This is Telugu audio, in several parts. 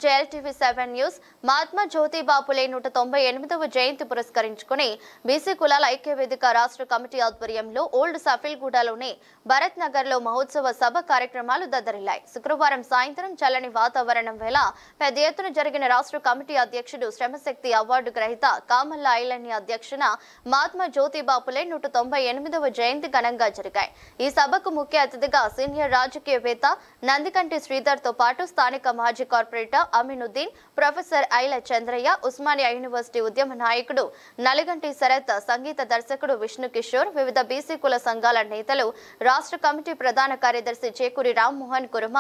JLTV 7 న్యూస్ మహాత్మా జ్యోతిబా ఫులే 198వ జయంతి పురస్కరించుకుని బీసీ కులాల ఐక్య వేదిక రాష్ట్ర కమిటీ ఆధ్వర్యంలో ఓల్డ్ సఫిల్గూడలోని భరత్ నగర్ లో మహోత్సవ సభ కార్యక్రమాలు దద్దరిల్లాయి. శుక్రవారం సాయంత్రం చల్లని వాతావరణం వేళ పెద్ద ఎత్తున జరిగిన రాష్ట్ర కమిటీ అధ్యక్షుడు శ్రమశక్తి అవార్డు గ్రహీత కామల్ల ఐలన్ని అధ్యక్షన మహాత్మా జ్యోతిబా ఫులే 198వ జయంతి ఘనంగా జరిగాయి. ఈ సభకు ముఖ్య అతిథిగా సీనియర్ రాజకీయవేత్త నందికంటి శ్రీధర్ తో పాటు స్థానిక మాజీ corporator Ameenuddin, professor Aila Chandraiah, Osmania university ఉద్యమ నాయకుడు నలిగంటి శరత్, సంగీత దర్శకుడు విష్ణు కిషోర్, వివిధ బీసీ కుల సంఘాల నేతలు, రాష్ట్ర కమిటీ ప్రధాన కార్యదర్శి చేకూరి రామ్మోహన్ కుర్మ,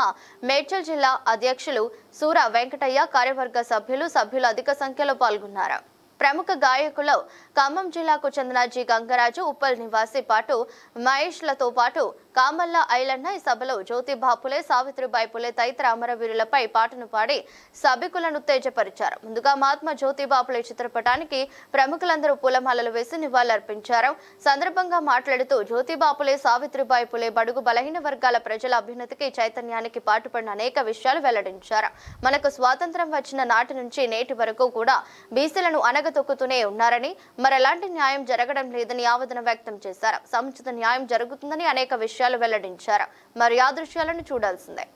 మేడ్చల్ జిల్లా అధ్యక్షులు సూర వెంకటయ్య, కార్యవర్గ సభ్యులు అధిక సంఖ్యలో పాల్గొన్నారు. ప్రముఖ గాయకులు ఖమ్మం జిల్లాకు చెందిన జి గంగరాజు, ఉప్పల్ నివాసి పాటు మహేష్లతో పాటు కామల్ల ఐలన్న ఈ సభలో జ్యోతిబా ఫులే, సావిత్రిబాయి ఫులే తదితర అమరవీరులపై పాటను పాడి సభికులను ఉత్తేజపరిచారు. ముందుగా మహాత్మా జ్యోతిబా ఫులే చిత్రపటానికి ప్రముఖులందరూ పూలమాలలు వేసి నివాళులర్పించారు. సందర్భంగా మాట్లాడుతూ జ్యోతిబా ఫులే, సావిత్రిబాయి ఫులే బడుగు బలహీన వర్గాల ప్రజల అభ్యున్నతికి, చైతన్యానికి పాటుపడిన అనేక విషయాలు వెల్లడించారు. మనకు స్వాతంత్రం వచ్చిన నాటి నుంచి నేటి వరకు కూడా బీసీలను అనగతొక్కుతూనే ఉన్నారని, మరెలాంటి న్యాయం జరగడం లేదని ఆవేదన వ్యక్తం చేశారు. సముచిత న్యాయం జరుగుతుందని అనేక విషయాలు వెల్లడించారు. మరి ఆ దృశ్యాలను చూడాల్సిందే.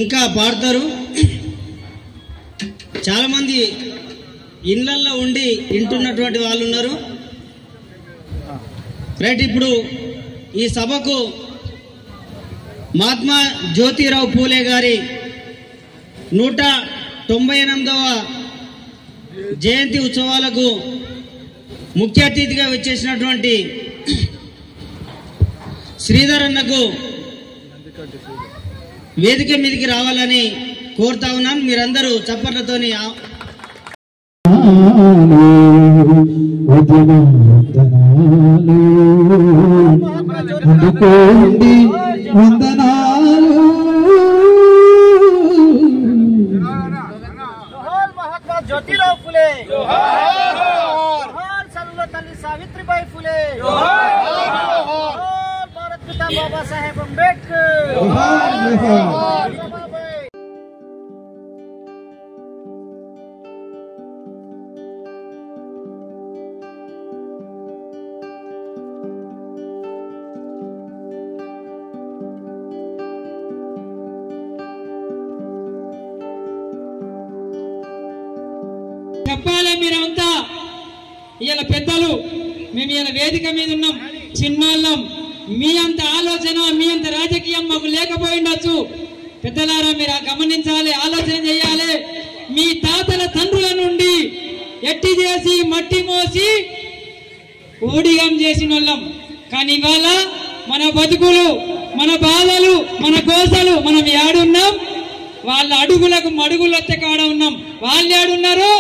ఇంకా పాడతారు. చాలా మంది ఇళ్లల్లో ఉండి వింటున్నటువంటి వాళ్ళు ఉన్నారు. రైట్, ఇప్పుడు ఈ సభకు మహాత్మా జ్యోతిరావు ఫూలే గారి 198వ జయంతి ఉత్సవాలకు ముఖ్య అతిథిగా వచ్చేసినటువంటి శ్రీధర్ అన్నకు వేదిక మీదకి రావాలని కోరుతా ఉన్నాను. మీరందరూ చప్పట్లతోని మహాత్మా జ్యోతిరావు ఫులే, తల్లి సావిత్రిబాయి ఫులే, భారత్ పితా బాబా సాహెబ్ అంబేద్కర్. చెప్పాలి, మీరంతా ఇవాళ పెద్దలు, మేము ఇవాళ వేదిక మీద ఉన్నాం, చిన్నోళ్ళం. మీ అంత ఆలోచన, మీ అంత రాజకీయం మాకు లేకపోయిండొచ్చు. పెద్దలారా మీరు గమనించాలి, ఆలోచన చేయాలి. మీ తాతల తండ్రుల నుండి ఎట్టి చేసి మట్టి మోసి ఊడిగం చేసిన వాళ్ళం. కానీ ఇవాళ మన బతుకులు, మన బాధలు, మన కోసలు మనం ఏడున్నాం? వాళ్ళ అడుగులకు మడుగులు వచ్చే కాడ ఉన్నాం. వాళ్ళు ఏడున్నారు?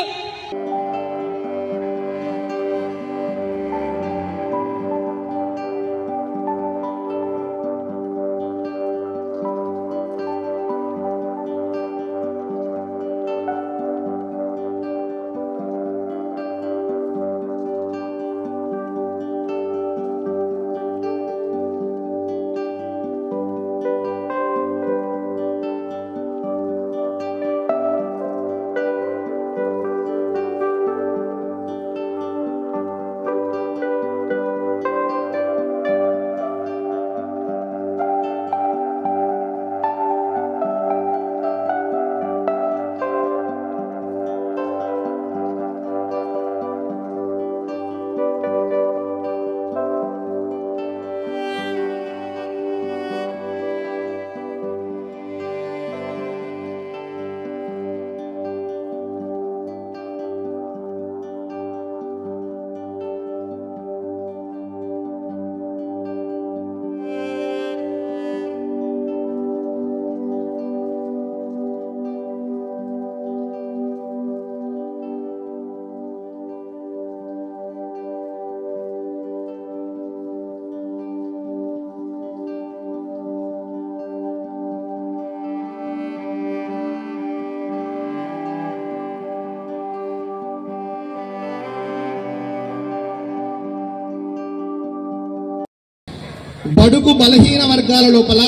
బడుగు బలహీన వర్గాల లోపల,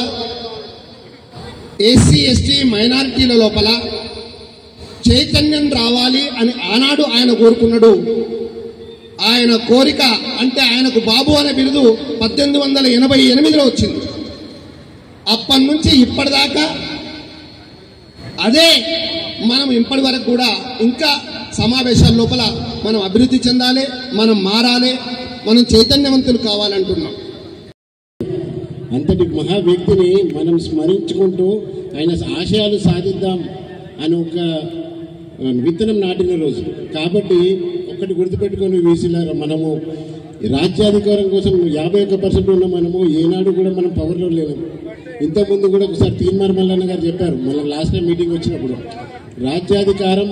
ఎస్సీ ఎస్టీ మైనారిటీల లోపల చైతన్యం రావాలి అని ఆనాడు ఆయన కోరుకున్నాడు. ఆయన కోరిక అంటే ఆయనకు బాబు అనే బిరుదు 1888లో వచ్చింది. అప్పటి నుంచి ఇప్పటిదాకా అదే మనం ఇప్పటి వరకు కూడా ఇంకా సమావేశాల లోపల మనం అభివృద్ధి చెందాలి, మనం మారాలి, మనం చైతన్యవంతులు కావాలంటున్నాం. అంతటి మహా వ్యక్తిని మనం స్మరించుకుంటూ ఆయన ఆశయాలు సాధిద్దాం అని ఒక విత్తనం నాటిన రోజు. కాబట్టి ఒకటి గుర్తుపెట్టుకొని వీసీలారా, మనము రాజ్యాధికారం కోసం 51% ఉన్న మనము ఏనాడు కూడా మనం పవర్లో లేవు. ఇంతకుముందు కూడా ఒకసారి తీన్మార్ మల్లన్న గారు చెప్పారు, మన లాస్ట్ టైం మీటింగ్ వచ్చినప్పుడు, రాజ్యాధికారం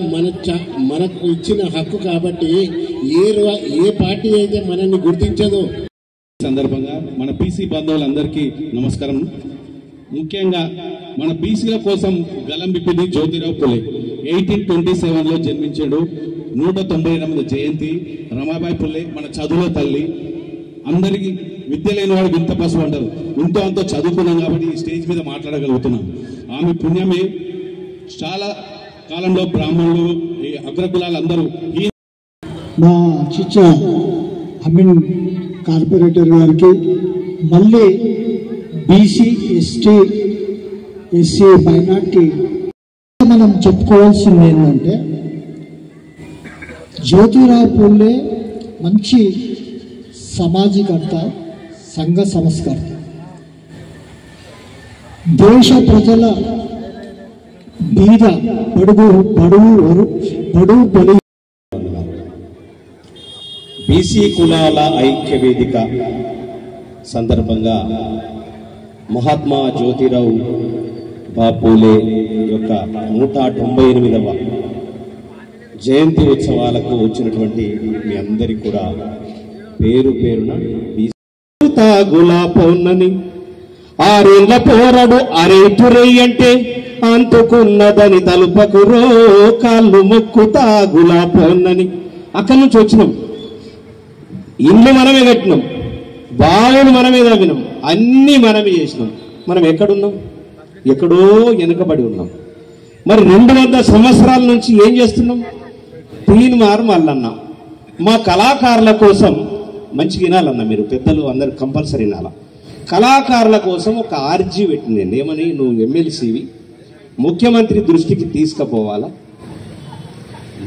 మనకు ఇచ్చిన హక్కు. కాబట్టి ఏ పార్టీ అయితే మనల్ని గుర్తించదో. సందర్భంగా మన బీసీ బంధువులందరికీ నమస్కారం. ముఖ్యంగా మన బీసీల కోసం గలం విప్పింది జ్యోతిరావు పులే. 1827లో జన్మించాడు. 198 జయంతి. రమాబాయి పుల్లే మన చదువుల తల్లి. అందరికీ విద్య లేని వాడు వింత పశువు అంటారు. ఇంతో అంతో చదువుకున్నాం కాబట్టి ఈ స్టేజ్ మీద మాట్లాడగలుగుతున్నాం. ఆమె పుణ్యమే చాలా కాలంలో బ్రాహ్మణులు, అగ్రకులాలందరూ మా చిచ్చ అమీన్ కార్పొరేటర్ గారికి, మళ్ళీ బీసీ ఎస్టీ ఎస్సీ మైనార్టీ మనం చెప్పుకోవాల్సింది ఏంటంటే, జ్యోతిరావు పూలే మంచి సమాజకర్త, సంఘ సంస్కర్త. దేశ ప్రజల బీద బడుగు బలి బీసీ కులాల ఐక్య వేదిక సందర్భంగా మహాత్మా జ్యోతిరావు బాపూలే యొక్క 198వ జయంతి ఉత్సవాలకు వచ్చినటువంటి మీ అందరికీ కూడా పేరు పేరున గులాపౌన్నని 6 ఏళ్ల పోరడు అరేటురై అంటే అంతుకున్నదని తలుపకురో కాళ్ళు మొక్కుతా గులాపౌన్నని. అక్కడి నుంచి వచ్చినాం. ఇల్లు మనమే కట్టినాం, బావులు మనమే తవ్వినాం, అన్నీ మనమే చేసినాం. మనం ఎక్కడున్నాం? ఎక్కడో వెనుకబడి ఉన్నాం. మరి 200 సంవత్సరాల నుంచి ఏం చేస్తున్నాం? తీన్మార్ మల్లన్న మా కళాకారుల కోసం మంచిగా వినాలన్నా, మీరు పెద్దలు అందరు కంపల్సరీ వినాల. కళాకారుల కోసం ఒక ఆర్జీ పెట్టింది. ఏమని? నువ్వు ఎమ్మెల్సీవి, ముఖ్యమంత్రి దృష్టికి తీసుకుపోవాలా.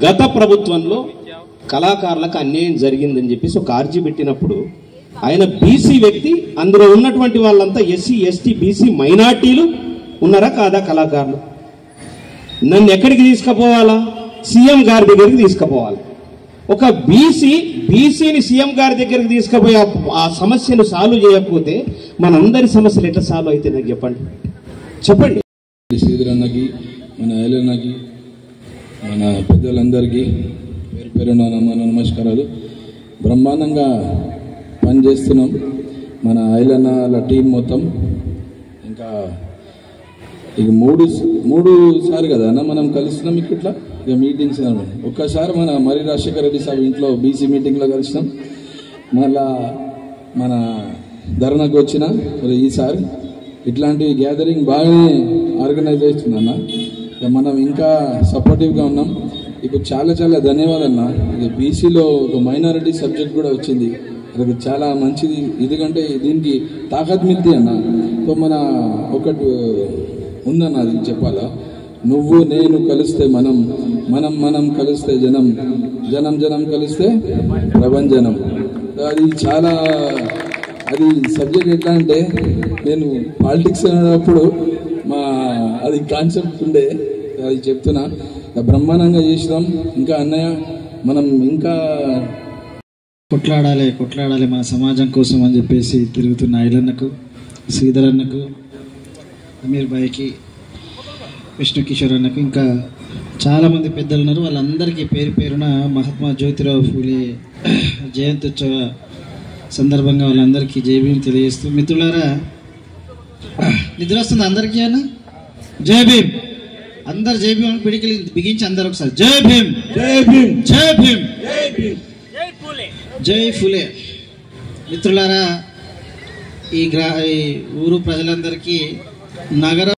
గత ప్రభుత్వంలో కళాకారులకు అన్యాయం జరిగిందని చెప్పేసి ఒక ఆర్జీ పెట్టినప్పుడు, ఆయన బీసీ వ్యక్తి, అందులో ఉన్నటువంటి వాళ్ళంతా ఎస్సీ ఎస్టీ బీసీ మైనార్టీలు ఉన్నారా కాదా కళాకారులు? నన్ను ఎక్కడికి తీసుకుపోవాలా? సీఎం గారి దగ్గరికి తీసుకుపోవాలి. ఒక బీసీని సీఎం గారి దగ్గరికి తీసుకుపోయి ఆ సమస్యను సాల్వ్ చేయకపోతే మనందరి సమస్యలు ఎట్లా సాల్వ్ అయితే నాకు చెప్పండి. శ్రీధర్ అన్నకి, మన ఐలన్నకి, మన పెద్దలందరికీ పేరు పేరున మన నమస్కారాలు. బ్రహ్మాండంగా పనిచేస్తున్నాం మన ఐలన్నల టీం మొత్తం. ఇంకా ఇక మూడు సారి కదా అన్న మనం కలుస్తున్నాం ఇట్లా. ఇక మీటింగ్స్ ఒక్కసారి మన మరి రాజశేఖర రెడ్డి సాబ్ ఇంట్లో బీసీ మీటింగ్లో కలిసినాం. మళ్ళా మన ధర్నాకు వచ్చిన ఈసారి ఇట్లాంటి గ్యాదరింగ్ బాగానే ఆర్గనైజ్ అవుతుందన్న. ఇక మనం ఇంకా సపోర్టివ్గా ఉన్నాం. ఇప్పుడు చాలా ధన్యవాదాలన్న. ఇక బీసీలో ఒక మైనారిటీ సబ్జెక్ట్ కూడా వచ్చింది, అది చాలా మంచిది. ఎందుకంటే దీనికి తాకత్ మిల్తి అన్న. సో మన ఒకటి ఉందన్న, అది చెప్పాలా. నువ్వు నేను కలిస్తే మనం కలిస్తే జనం కలిస్తే ప్రభంజనం. అది చాలా అది సబ్జెక్ట్ ఎట్లా అంటే, నేను పాలిటిక్స్ అనేటప్పుడు అది కాన్సెప్ట్ ఉండే, అది చెప్తున్నా. బ్రహ్మాండంగా చేసినాం. ఇంకా అన్నయ్య మనం ఇంకా కొట్లాడాలి మన సమాజం కోసం అని చెప్పేసి తిరుగుతున్న ఐలన్నకు, శ్రీధర్ అన్నకు, అమీర్ భాయ్కి, విష్ణు కిషోర్ అన్నకు, ఇంకా చాలామంది పెద్దలు ఉన్నారు. వాళ్ళందరికీ పేరు పేరున మహాత్మా జ్యోతిరావు ఫూలే జయంత్యుత్సవ సందర్భంగా వాళ్ళందరికీ జై భీమ్ తెలియజేస్తూ, మిత్రులారా నిద్ర వస్తుంది అందరికీ అన్న? జై భీమ్. అందరు జై భీమ్ అని పిడికిలి బిగించి అందరు ఒకసారి జై భీమ్, జై భీమ్, జై భీమ్, జై భీమ్, జై ఫూలే. మిత్రులారా, ఈ ఊరు ప్రజలందరికీ నగర